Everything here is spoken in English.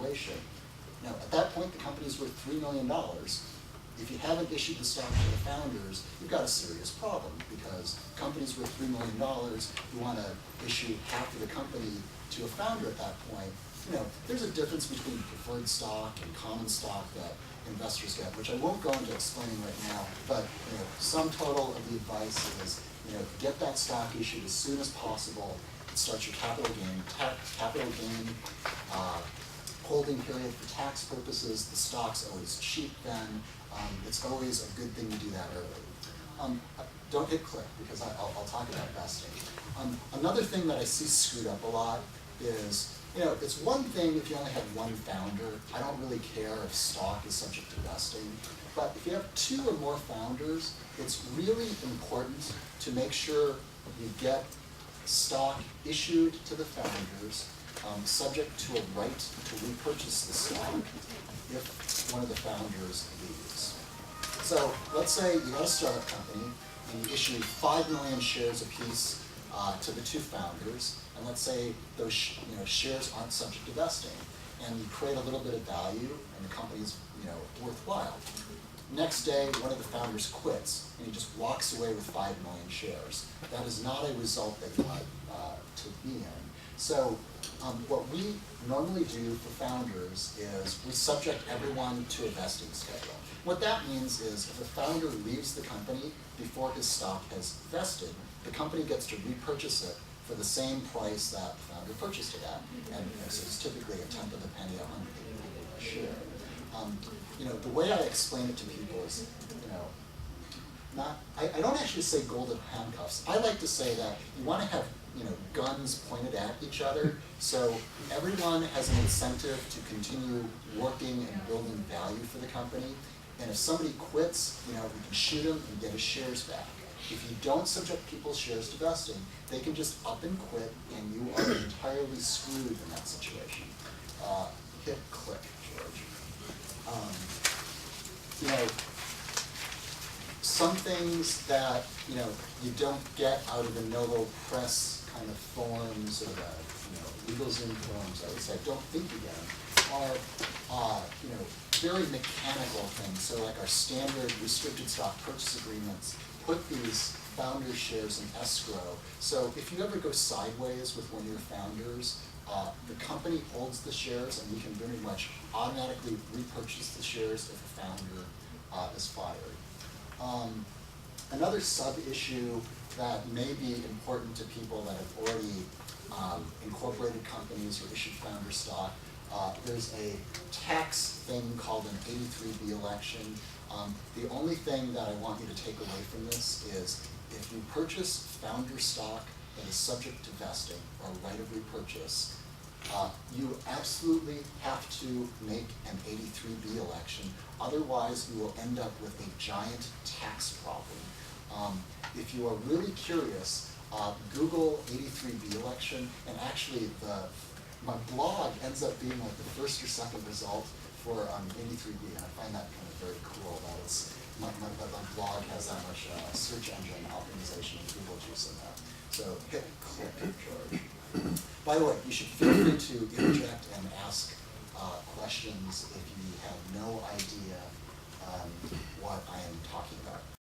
valuation. Now, at that point, the company's worth $3 million. If you haven't issued the stock to the founders, you've got a serious problem, because company's worth $3 million, you want to issue half of the company to a founder at that point. There's a difference between preferred stock and common stock that investors get, which I won't go into explaining right now, but sum total of the advice is, get that stock issued as soon as possible. It starts your capital gain. Holding period for tax purposes, the stock's always cheap then. It's always a good thing to do that early. Don't hit click, because I'll talk about vesting. Another thing that I see screwed up a lot is, it's one thing if you only have one founder. I don't really care if stock is subject to vesting. But if you have 2 or more founders, it's really important to make sure you get stock issued to the founders, subject to a right to repurchase the stock if one of the founders leaves. So let's say you got a startup company and you issue 5 million shares apiece to the 2 founders, and let's say those shares aren't subject to vesting, and you create a little bit of value and the company's worthwhile. Next day, one of the founders quits and he just walks away with 5 million shares. That is not a result that you want to be in. So what we normally do for founders is we subject everyone to a vesting schedule. What that means is if a founder leaves the company before his stock has vested, the company gets to repurchase it for the same price that the founder purchased it at. And so it's typically a tenth of a penny, a share. The way I explain it to people is, I don't actually say golden handcuffs. I like to say that you want to have guns pointed at each other, so everyone has an incentive to continue working and building value for the company. And if somebody quits, we can shoot him and get his shares back. If you don't subject people's shares to vesting, they can just up and quit, and you are entirely screwed in that situation. Hit click, George. Some things that you don't get out of the Novo Press kind of forums or the LegalZoom forums, I would say, don't think you get them, are very mechanical things. So like our standard restricted stock purchase agreements put these founder shares in escrow. So if you ever go sideways with one of your founders, the company holds the shares, and we can very much automatically repurchase the shares if a founder is fired. Another sub-issue that may be important to people that have already incorporated companies or issued founder stock, there's a tax thing called an 83B election. The only thing that I want you to take away from this is if you purchase founder stock that is subject to vesting or right of repurchase, you absolutely have to make an 83B election. Otherwise, you will end up with a giant tax problem. If you are really curious, Google 83B election, and actually my blog ends up being like the first or second result for 83B, and I find that kind of very cool that my blog has that much search engine optimization and Google juice in that. So hit click, George. By the way, you should feel free to interject and ask questions if you have no idea what I am talking about.